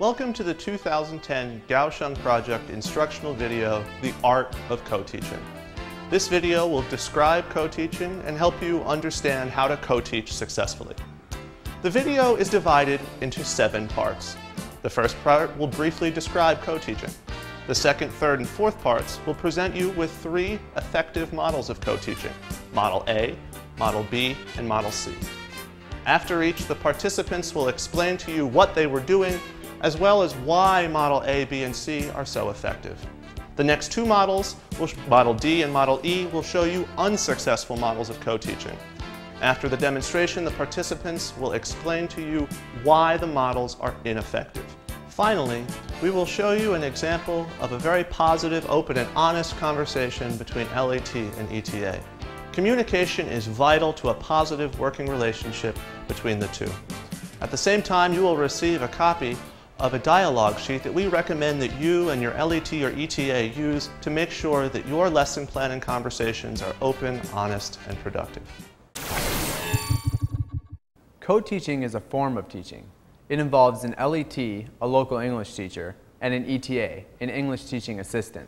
Welcome to the 2010 Kaohsiung Project instructional video, The Art of Co-Teaching. This video will describe co-teaching and help you understand how to co-teach successfully. The video is divided into 7 parts. The first part will briefly describe co-teaching. The second, third, and fourth parts will present you with 3 effective models of co-teaching: Model A, Model B, and Model C. After each, the participants will explain to you what they were doing, as well as why Model A, B, and C are so effective. The next 2 models, Model D and Model E, will show you unsuccessful models of co-teaching. After the demonstration, the participants will explain to you why the models are ineffective. Finally, we will show you an example of a very positive, open, and honest conversation between LET and ETA. Communication is vital to a positive working relationship between the two. At the same time, you will receive a copy of a dialogue sheet that we recommend that you and your LET or ETA use to make sure that your lesson plan and conversations are open, honest, and productive. Co-teaching is a form of teaching. It involves an LET, a local English teacher, and an ETA, an English teaching assistant.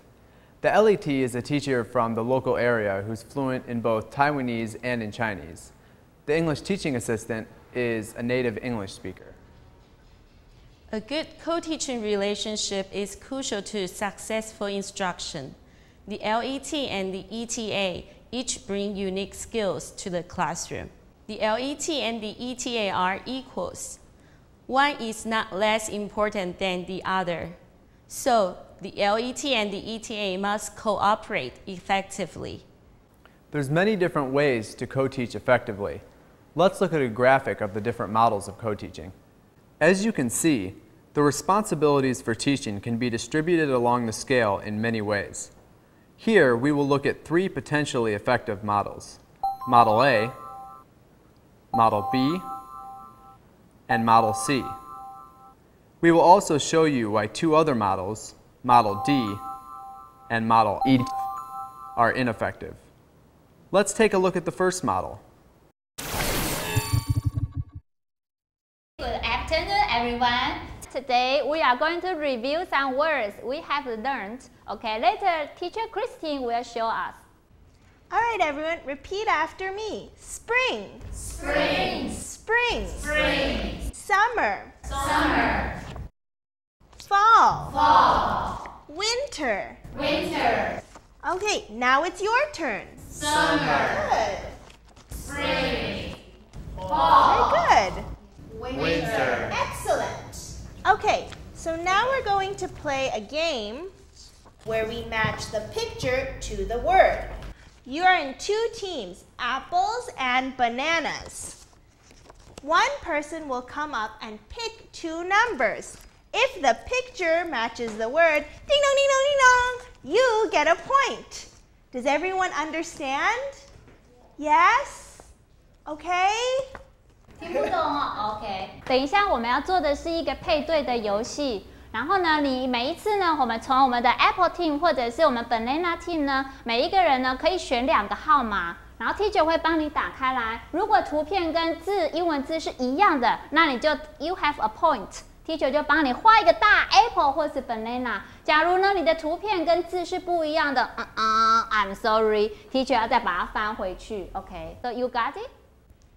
The LET is a teacher from the local area who's fluent in both Taiwanese and in Chinese. The English teaching assistant is a native English speaker. A good co-teaching relationship is crucial to successful instruction. The LET and the ETA each bring unique skills to the classroom. The LET and the ETA are equals. One is not less important than the other. So, the LET and the ETA must cooperate effectively. There's many different ways to co-teach effectively. Let's look at a graphic of the different models of co-teaching. As you can see, the responsibilities for teaching can be distributed along the scale in many ways. Here, we will look at 3 potentially effective models: Model A, Model B, and Model C. We will also show you why 2 other models, Model D and Model E, are ineffective. Let's take a look at the first model. Good afternoon, everyone. Today we are going to review some words we have learned. Okay, later teacher Christine will show us. All right, everyone, repeat after me. Spring. Spring. Spring. Spring. Summer. Summer. Fall. Fall. Winter. Winter. Okay, now it's your turn. Summer. Good. Spring. Fall. Very good. Winter. Excellent. Okay, so now we're going to play a game where we match the picture to the word. You are in 2 teams, apples and bananas. One person will come up and pick 2 numbers. If the picture matches the word, ding dong, ding dong, ding dong, you get a point. Does everyone understand? Yes? Okay? 听不懂哦 ，OK。等一下我们要做的是一个配对的游戏。然后呢，你每一次呢，我们从我们的 Apple Team 或者是我们 Banana Team 呢，每一个人呢可以选2个号码，然后 Teacher 会帮你打开来。如果图片跟字英文字是一样的，那你就 You have a point。Teacher 就帮你画一个大 Apple 或是 Banana。假如呢你的图片跟字是不一样的，I'm sorry，Teacher 要再把它翻回去。OK，so you got it?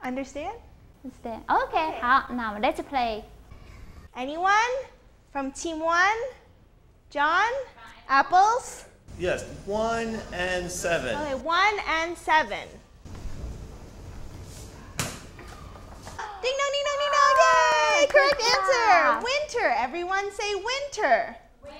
Understand? Okay, 好，那我们 Let's play. Anyone? From team 1? John? Apples? Yes, 1 and 7. Okay, 1 and 7. Ding dong, ding dong, ding dong, yay! Correct answer! Winter. Everyone say winter.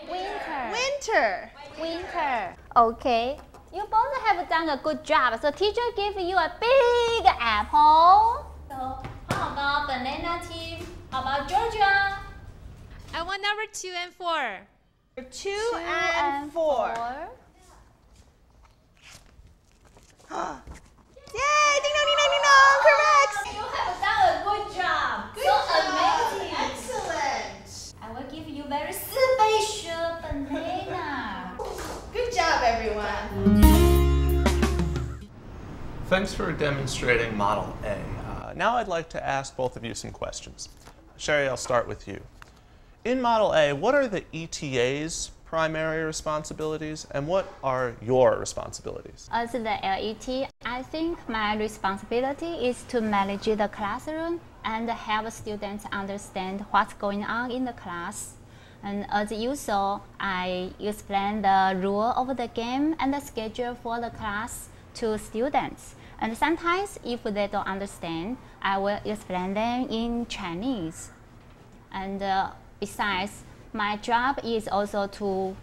Winter. Winter. Winter. Okay. You both have done a good job. So teacher gave you a big apple. So how about banana team? How about Georgia? I want number 2 and 4. 2 and 4. Yay! Ding dong, ding dong, ding dong! Correct! You have done a good job. So amazing. Excellent. I will give you very special banana. Good job, everyone. Thanks for demonstrating Model A. Now I'd like to ask both of you some questions. Sherry, I'll start with you. In Model A, what are the ETA's primary responsibilities and what are your responsibilities? As the LET, I think my responsibility is to manage the classroom and help students understand what's going on in the class. And as usual, I explain the rule of the game and the schedule for the class to students. And sometimes, if they don't understand, I will explain them in Chinese. And besides, my job is also to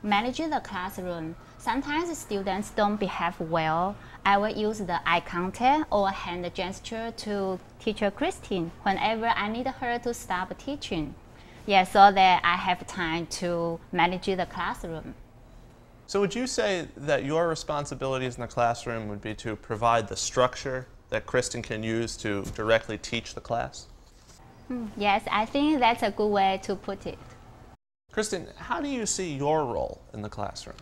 manage the classroom. Sometimes students don't behave well. I will use the eye contact or hand gesture to teacher Christine whenever I need her to stop teaching. Yeah, so that I have time to manage the classroom. So would you say that your responsibilities in the classroom would be to provide the structure that Kristen can use to directly teach the class? Yes, I think that's a good way to put it. Kristen, how do you see your role in the classroom?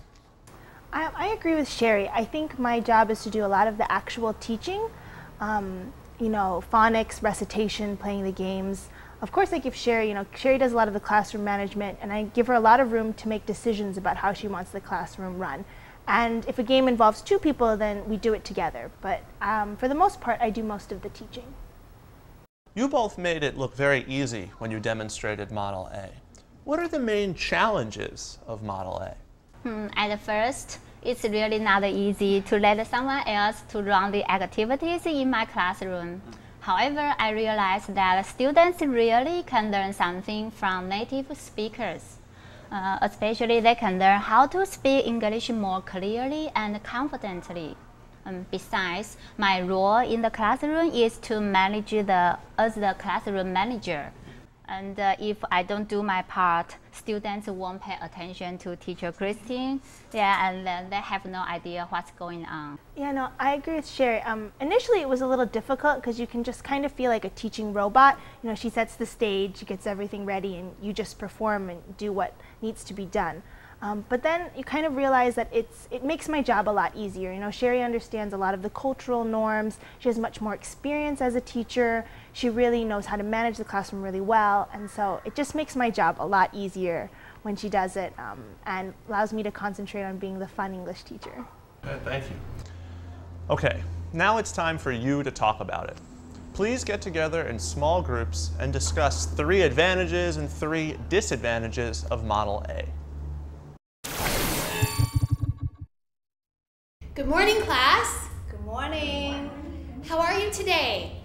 I agree with Sherry. I think my job is to do a lot of the actual teaching, you know, phonics, recitation, playing the games. Of course, I give Sherry, you know, Sherry does a lot of the classroom management, and I give her a lot of room to make decisions about how she wants the classroom run. And if a game involves two people, then we do it together. But for the most part, I do most of the teaching. You both made it look very easy when you demonstrated Model A. What are the main challenges of Model A? At first, it's really not easy to let someone else to run the activities in my classroom. However, I realized that students really can learn something from native speakers. Especially they can learn how to speak English more clearly and confidently. Besides, my role in the classroom is to manage as the classroom manager. And if I don't do my part, students won't pay attention to teacher Christine. Yeah, and then they have no idea what's going on. Yeah, no, I agree with Sherry. Initially, it was a little difficult because you can just kind of feel like a teaching robot. You know, she sets the stage, gets everything ready, and you just perform and do what needs to be done. But then you kind of realize that it makes my job a lot easier. You know, Sherry understands a lot of the cultural norms. She has much more experience as a teacher. She really knows how to manage the classroom really well. And so it just makes my job a lot easier when she does it and allows me to concentrate on being the fun English teacher. Thank you. Okay, now it's time for you to talk about it. Please get together in small groups and discuss 3 advantages and 3 disadvantages of Model A. Good morning, class. Good morning. How are you today?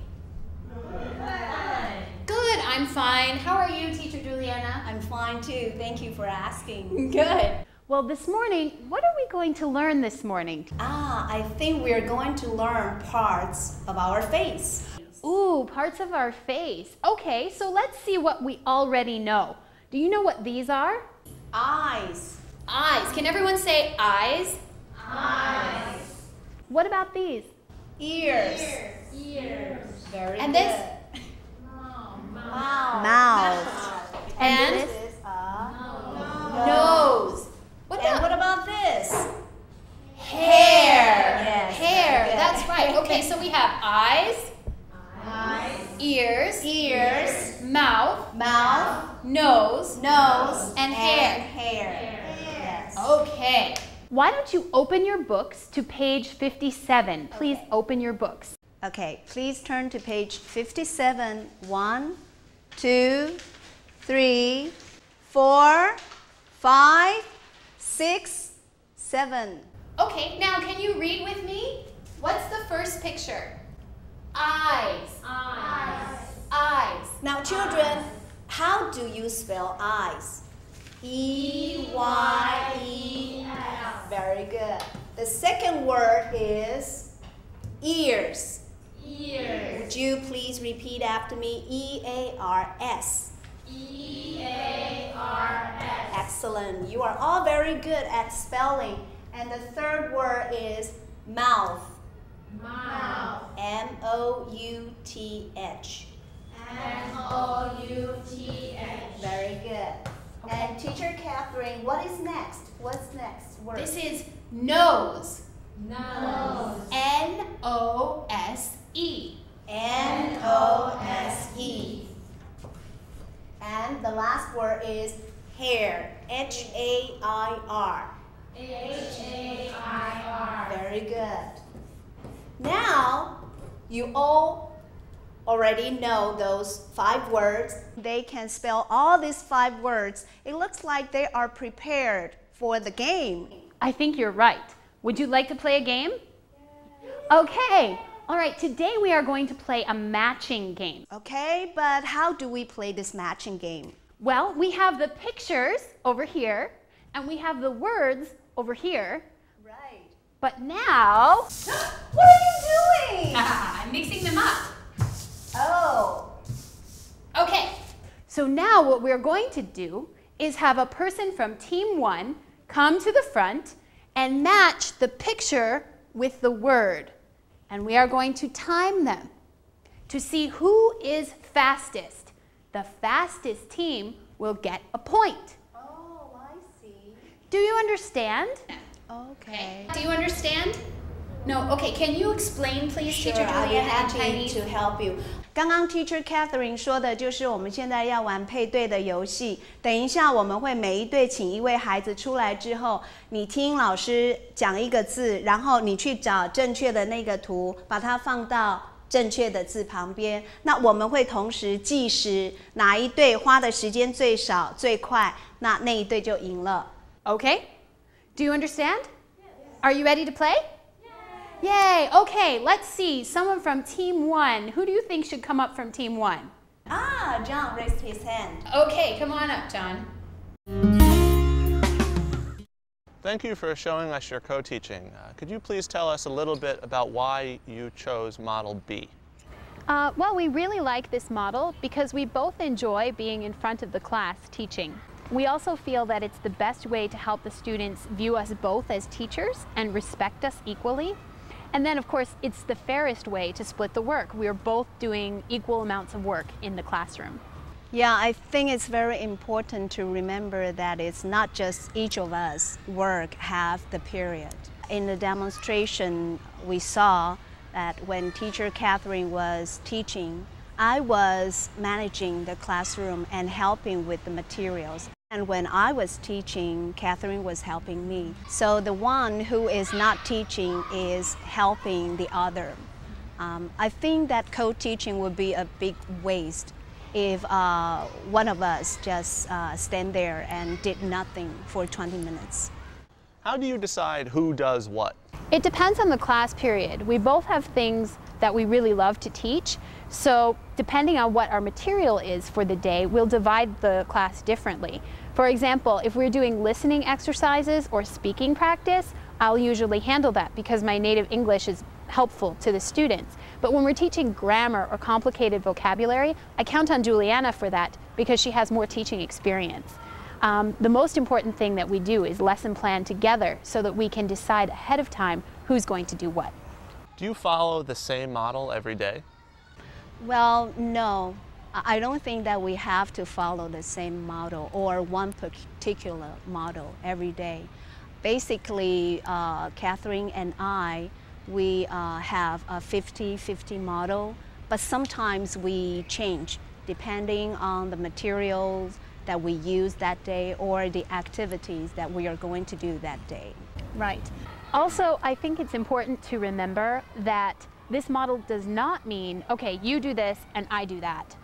Good, I'm fine. How are you, Teacher Juliana? I'm fine too. Thank you for asking. Good. Well, this morning, what are we going to learn this morning? I think we're going to learn parts of our face. Ooh, parts of our face. Okay, so let's see what we already know. Do you know what these are? Eyes. Eyes. Can everyone say eyes? Eyes. What about these? Ears. Ears. Very and good. This? Mouth. And this is a nose. What about this? Hair. Yes, Hair. very good. That's right. Okay, so we have eyes, ears, mouth, nose, and hair. Yes. Okay. Why don't you open your books to page 57? Please open your books. Okay, please turn to page 57. 1, 2, 3, 4, 5, 6, 7. Okay, now can you read with me? What's the first picture? Eyes. Eyes. Now children, how do you spell eyes? E-Y-E-S. Very good. The second word is ears. Ears. Would you please repeat after me? E-A-R-S. E-A-R-S. Excellent. You are all very good at spelling. And the third word is mouth. Mouth. M-O-U-T-H. M-O-U-T-H. Very good. Okay. And Teacher Catherine, what is next? What's next word? This is nose. Nose. N-O-S-E. N-O-S-E. And the last word is hair. H-A-I-R. H-A-I-R. Very good. Now, you all already know those 5 words. They can spell all these 5 words. It looks like they are prepared for the game. I think you're right. Would you like to play a game? Okay. All right, today we are going to play a matching game. Okay, but how do we play this matching game? Well, we have the pictures over here, and we have the words over here. Right. But now... What are you doing? I'm mixing them up. Oh. Okay, so now what we're going to do is have a person from Team 1 come to the front and match the picture with the word. And we are going to time them to see who is fastest. The fastest team will get a point. Oh, I see. Do you understand? Okay. Do you understand? No, okay, can you explain please, Sure, Teacher I'll be Juliana in happy Chinese? to help you. 刚刚 Teacher Catherine 说的就是我们现在要玩配对的游戏。等一下我们会每一队请一位孩子出来之后，你听老师讲一个字，然后你去找正确的那个图，把它放到正确的字旁边。那我们会同时计时，哪一队花的时间最少最快，那一队就赢了。Okay, do you understand? Are you ready to play? Yay! Okay, let's see. Someone from Team 1. Who do you think should come up from Team 1? Ah, John raised his hand. Okay, come on up, John. Thank you for showing us your co-teaching. Could you please tell us a little bit about why you chose Model B? Well, we really like this model because we both enjoy being in front of the class teaching. We also feel that it's the best way to help the students view us both as teachers and respect us equally. And then, of course, it's the fairest way to split the work. We are both doing equal amounts of work in the classroom. Yeah, I think it's very important to remember that it's not just each of us work half the period. In the demonstration, we saw that when Teacher Catherine was teaching, I was managing the classroom and helping with the materials. And when I was teaching, Catherine was helping me. So the one who is not teaching is helping the other. I think that co-teaching would be a big waste if one of us just stand there and did nothing for 20 minutes. How do you decide who does what? It depends on the class period. We both have things that we really love to teach, so depending on what our material is for the day, we'll divide the class differently. For example, if we're doing listening exercises or speaking practice, I'll usually handle that because my native English is helpful to the students. But when we're teaching grammar or complicated vocabulary, I count on Juliana for that because she has more teaching experience. The most important thing that we do is lesson plan together so that we can decide ahead of time who's going to do what. Do you follow the same model every day? Well, no. I don't think that we have to follow the same model or one particular model every day. Basically, Catherine and I, we have a 50-50 model, but sometimes we change depending on the materials that we use that day or the activities that we are going to do that day. Right. Also, I think it's important to remember that this model does not mean, okay, you do this and I do that.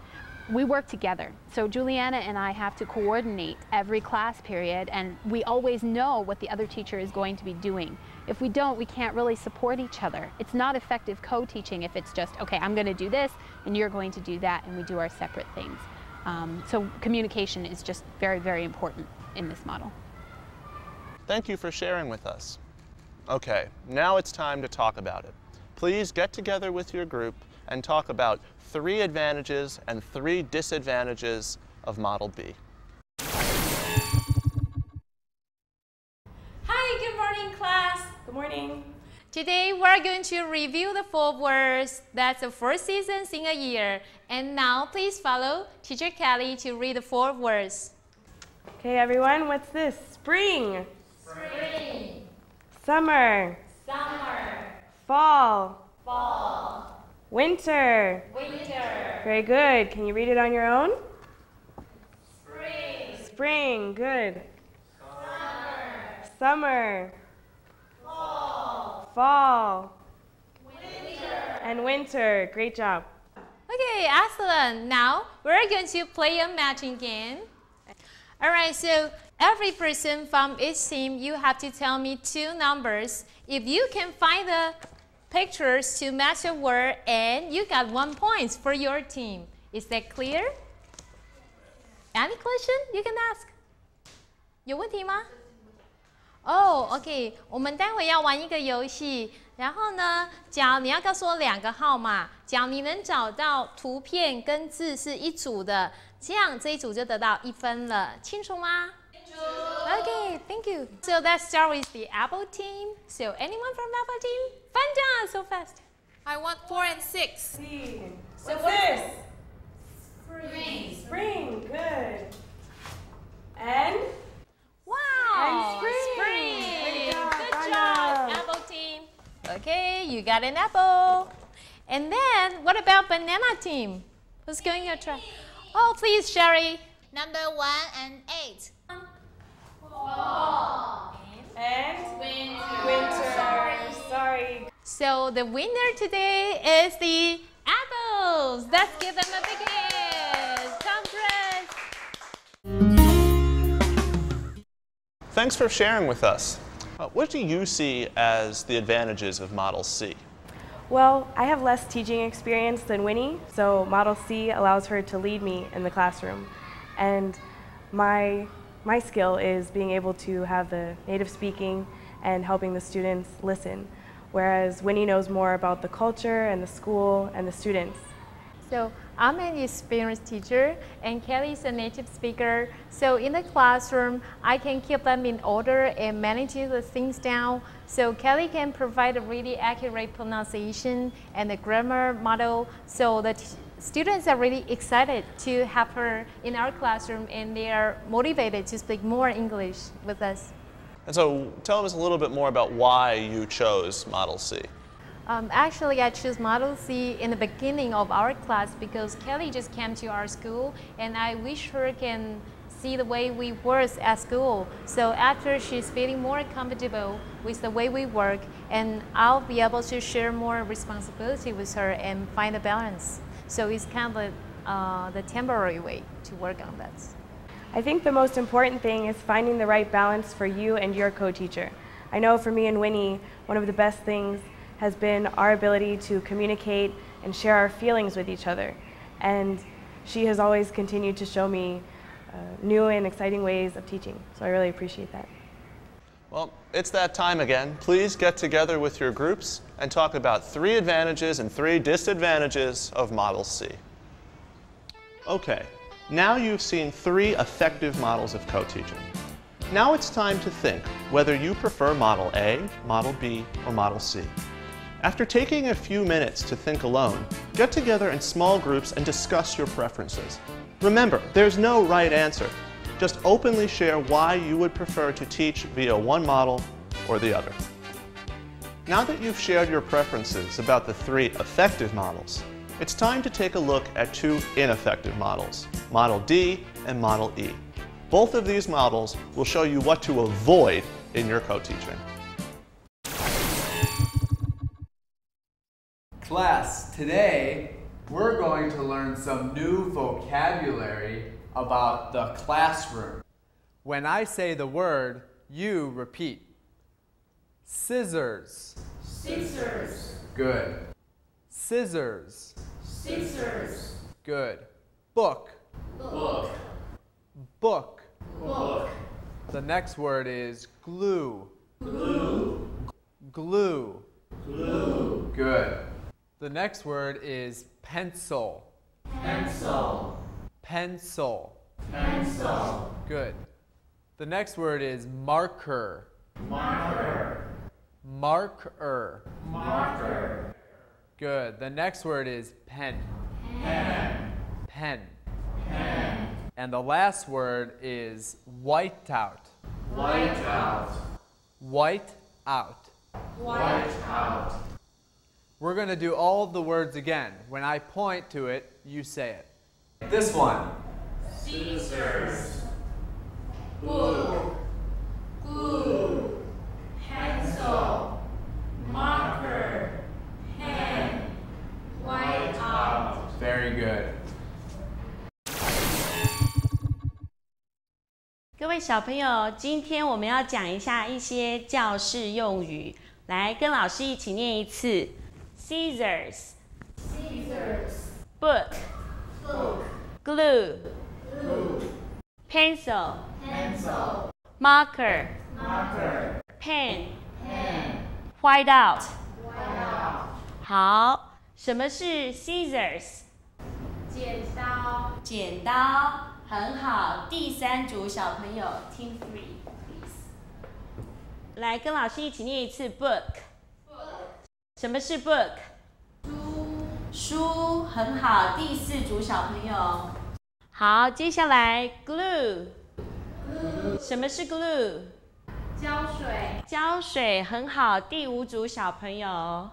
We work together. So Juliana and I have to coordinate every class period, and we always know what the other teacher is going to be doing. If we don't, we can't really support each other. It's not effective co-teaching if it's just, okay, I'm going to do this and you're going to do that, and we do our separate things. So communication is just very, very important in this model. Thank you for sharing with us. Okay, now it's time to talk about it. Please get together with your group and talk about 3 advantages and 3 disadvantages of Model B. Hi, good morning, class. Good morning. Today we're going to review the 4 words. That's the 4 seasons in a year. And now please follow Teacher Kelly to read the 4 words. Okay, everyone, what's this? Spring. Spring. Summer. Summer. Fall. Fall. Winter. Winter. Very good. Can you read it on your own? Spring, good. Summer. Fall. Winter. And winter, great job. Okay, excellent. Now we're going to play a matching game. Alright, so every person from each team, you have to tell me 2 numbers. If you can find the pictures to match a word, and you got 1 point for your team. Is that clear? Any question you can ask? 有问题吗？哦 ，OK， 我们待会要玩一个游戏，然后呢，假如你要告诉我2个号码，假如你能找到图片跟字是一组的，这样这一组就得到1分了，清楚吗？ Okay, thank you. So let's start with the Apple team. So anyone from Apple team? Fun job, so fast. I want 4 and 6. So what's this? Spring. Spring, good. And? Wow, spring. Good job, Apple team. Okay, you got an apple. And then, what about banana team? Who's going to try? Oh, please, Sherry. Number 1 and 8. And? Winter. Sorry. So the winner today is the apples. Let's give them a big hand. Congrats. Thanks for sharing with us. What do you see as the advantages of Model C? Well, I have less teaching experience than Winnie, so Model C allows her to lead me in the classroom. And my skill is being able to have the native speaking and helping the students listen, whereas Winnie knows more about the culture and the school and the students. So I'm an experienced teacher and Kelly's a native speaker. So in the classroom, I can keep them in order and manage the things down. So Kelly can provide a really accurate pronunciation and the grammar model. So the students are really excited to have her in our classroom and they are motivated to speak more English with us. And so tell us a little bit more about why you chose Model C. Actually, I chose Model C in the beginning of our class because Kelly just came to our school and I wish her can see the way we work at school. So after she's feeling more comfortable with the way we work, and I'll be able to share more responsibility with her and find a balance. So it's kind of the temporary way to work on that. I think the most important thing is finding the right balance for you and your co-teacher. I know for me and Winnie, one of the best things has been our ability to communicate and share our feelings with each other. And she has always continued to show me new and exciting ways of teaching. So I really appreciate that. Well, it's that time again. Please get together with your groups and talk about 3 advantages and 3 disadvantages of Model C. Okay, now you've seen 3 effective models of co-teaching. Now it's time to think whether you prefer Model A, Model B, or Model C. After taking a few minutes to think alone, get together in small groups and discuss your preferences. Remember, there's no right answer. Just openly share why you would prefer to teach via one model or the other. Now that you've shared your preferences about the 3 effective models, it's time to take a look at 2 ineffective models, Model D and Model E. Both of these models will show you what to avoid in your co-teaching. Class, today we're going to learn some new vocabulary about the classroom. When I say the word, you repeat. Scissors. Scissors. Good. Scissors. Scissors. Good. Book. Book. Book. Book. The next word is glue. Glue. Glue. Glue. Good. The next word is pencil. Pencil. Pencil. Pencil. Good. The next word is marker. Marker. Marker. Marker. Good. The next word is pen. Pen. Pen. Pen. And the last word is whiteout. Whiteout. Whiteout. Whiteout. We're going to do all of the words again. When I point to it, you say it. This one. Scissors. book, glue, pencil, marker, pen, white out. Very good. 各位小朋友，今天我们要讲一下一些教室用语，来跟老师一起念一次 ：scissors, book, glue, pencil, marker, pen, white out。好，什么是 scissors？ 剪刀。很好，第三组小朋友 ，Team 3 please。来跟老师一起念一次 book。什么是 book？ 书，很好，第四组小朋友。好，接下来 glue。什么是 glue？ 胶水，很好，第五组小朋友。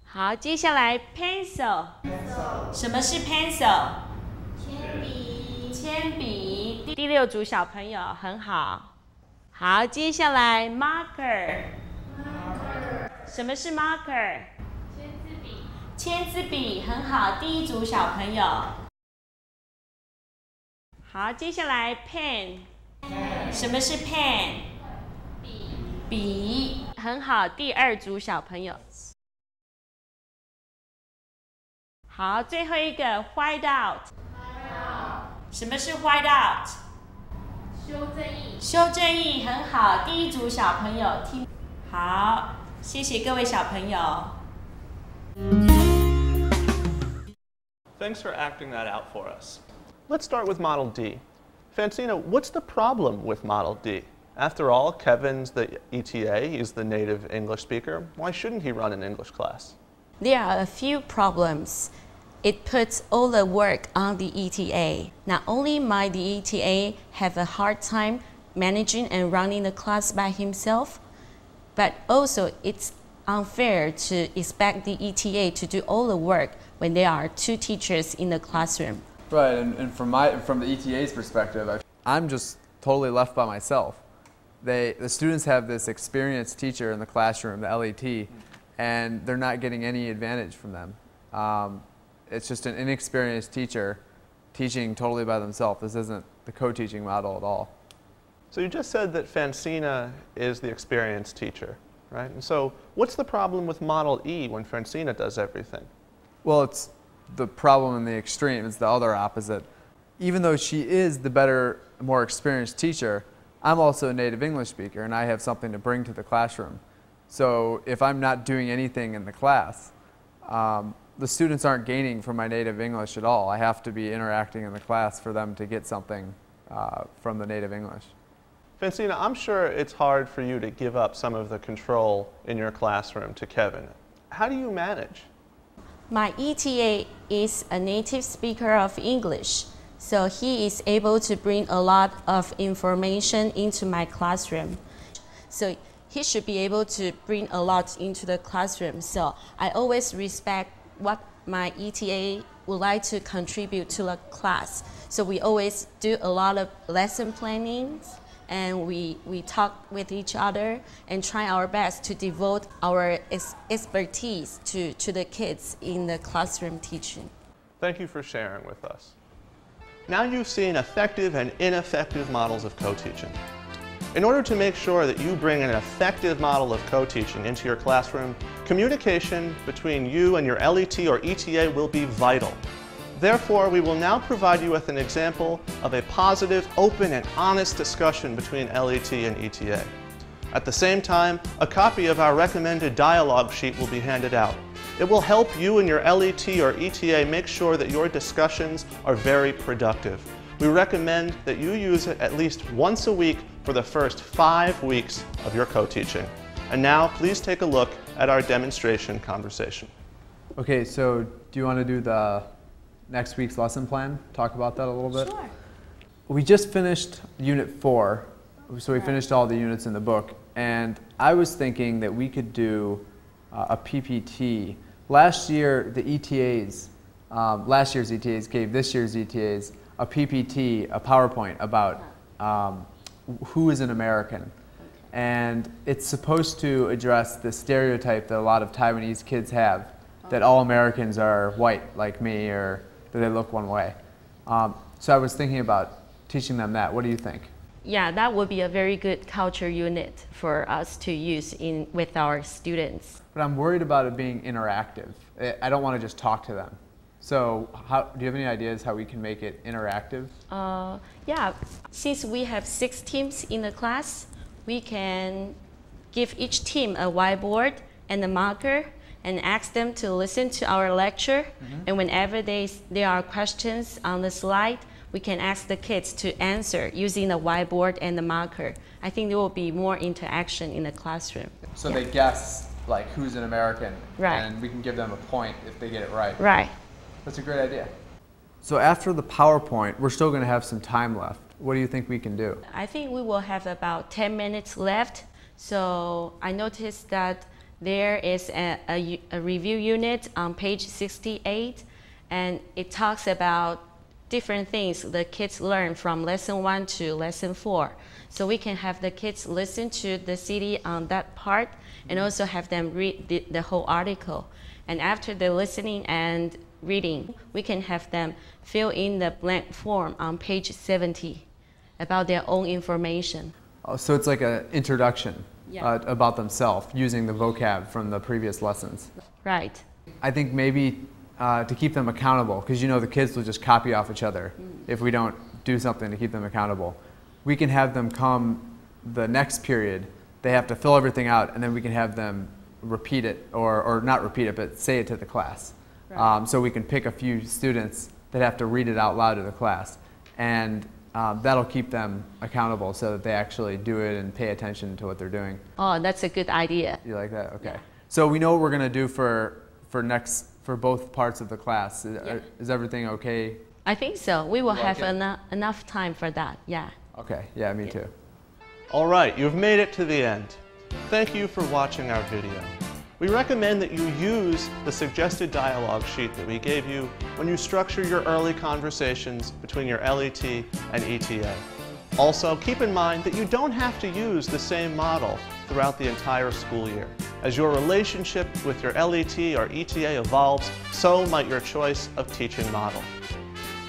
好，接下来 pencil。什么是 pencil？ 铅笔，第六组小朋友很好。好，接下来 marker。什么是 marker？ 签字笔，很好，第一组小朋友。好，接下来 pen。什么是 pen？ 笔，很好，第二组小朋友。好，最后一个 white out。什么是 white out？ 修正液，很好，第一组小朋友听。好，谢谢各位小朋友。Thanks for acting that out for us. Let's start with Model D. Fancina, what's the problem with Model D? After all, Kevin's the ETA, he's the native English speaker. Why shouldn't he run an English class? There are a few problems. It puts all the work on the ETA. Not only might the ETA have a hard time managing and running the class by himself, but also it's unfair to expect the ETA to do all the work when there are two teachers in the classroom. Right, and from the ETA's perspective, I'm just totally left by myself. The students have this experienced teacher in the classroom, the LET, and they're not getting any advantage from them. It's just an inexperienced teacher teaching totally by themselves. This isn't the co-teaching model at all. So you just said that Fancina is the experienced teacher, right? And so what's the problem with Model E when Fancina does everything? Well, it's the problem in the extreme. It's the other opposite. Even though she is the better, more experienced teacher, I'm also a native English speaker and I have something to bring to the classroom. So if I'm not doing anything in the class, the students aren't gaining from my native English at all. I have to be interacting in the class for them to get something from the native English. Fancina, I'm sure it's hard for you to give up some of the control in your classroom to Kevin. How do you manage? My ETA is a native speaker of English, so he is able to bring a lot of information into my classroom. So he should be able to bring a lot into the classroom. So I always respect what my ETA would like to contribute to the class. So we always do a lot of lesson planning and we talk with each other and try our best to devote our expertise to the kids in the classroom teaching. Thank you for sharing with us. Now you've seen effective and ineffective models of co-teaching. In order to make sure that you bring an effective model of co-teaching into your classroom, communication between you and your LET or ETA will be vital. Therefore, we will now provide you with an example of a positive, open, and honest discussion between LET and ETA. At the same time, a copy of our recommended dialogue sheet will be handed out. It will help you and your LET or ETA make sure that your discussions are very productive. We recommend that you use it at least once a week for the first 5 weeks of your co-teaching. And now, please take a look at our demonstration conversation. Okay, so do you want to do the next week's lesson plan? Talk about that a little bit? Sure. We just finished Unit 4, so we finished all the units in the book, and I was thinking that we could do a PPT. Last year, the ETAs, last year's ETAs gave this year's ETAs a PPT, a PowerPoint about who is an American? And it's supposed to address the stereotype that a lot of Taiwanese kids have, that all Americans are white like me, or that they look one way. So I was thinking about teaching them that. What do you think? Yeah, that would be a very good culture unit for us to use with our students. But I'm worried about it being interactive. I don't want to just talk to them. So do you have any ideas how we can make it interactive? Yeah, since we have 6 teams in the class, we can give each team a whiteboard and a marker and ask them to listen to our lecture. And whenever there are questions on the slide, we can ask the kids to answer using the whiteboard and the marker. I think there will be more interaction in the classroom. So they guess like who's an American, right, and we can give them a point if they get it right. Right. That's a great idea. So after the PowerPoint, we're still going to have some time left. What do you think we can do? I think we will have about 10 minutes left. So I noticed that there is a review unit on page 68, and it talks about different things the kids learn from lesson 1 to lesson 4. So we can have the kids listen to the CD on that part and also have them read the whole article. And after the listening and reading, we can have them fill in the blank form on page 70 about their own information. Oh, so it's like an introduction about themselves using the vocab from the previous lessons. Right. I think maybe to keep them accountable, because you know the kids will just copy off each other if we don't do something to keep them accountable. We can have them come the next period, they have to fill everything out, and then we can have them repeat it, or not repeat it, but say it to the class. Right. So we can pick a few students that have to read it out loud to the class, and that'll keep them accountable so that they actually do it and pay attention to what they're doing. Oh, that's a good idea. You like that? Okay. So we know what we're going to do for both parts of the class. Is everything okay? I think so. We will have enough time for that. Yeah. Okay. Yeah, me too. All right, you've made it to the end. Thank you for watching our video. We recommend that you use the suggested dialogue sheet that we gave you when you structure your early conversations between your LET and ETA. Also, keep in mind that you don't have to use the same model throughout the entire school year. As your relationship with your LET or ETA evolves, so might your choice of teaching model.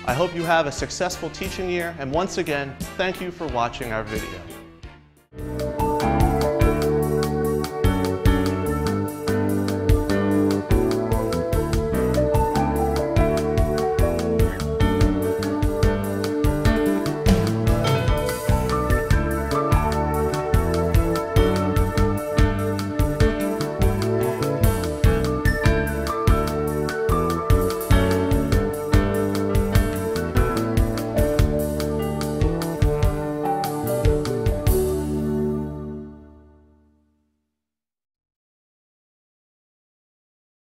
I hope you have a successful teaching year, and once again, thank you for watching our video.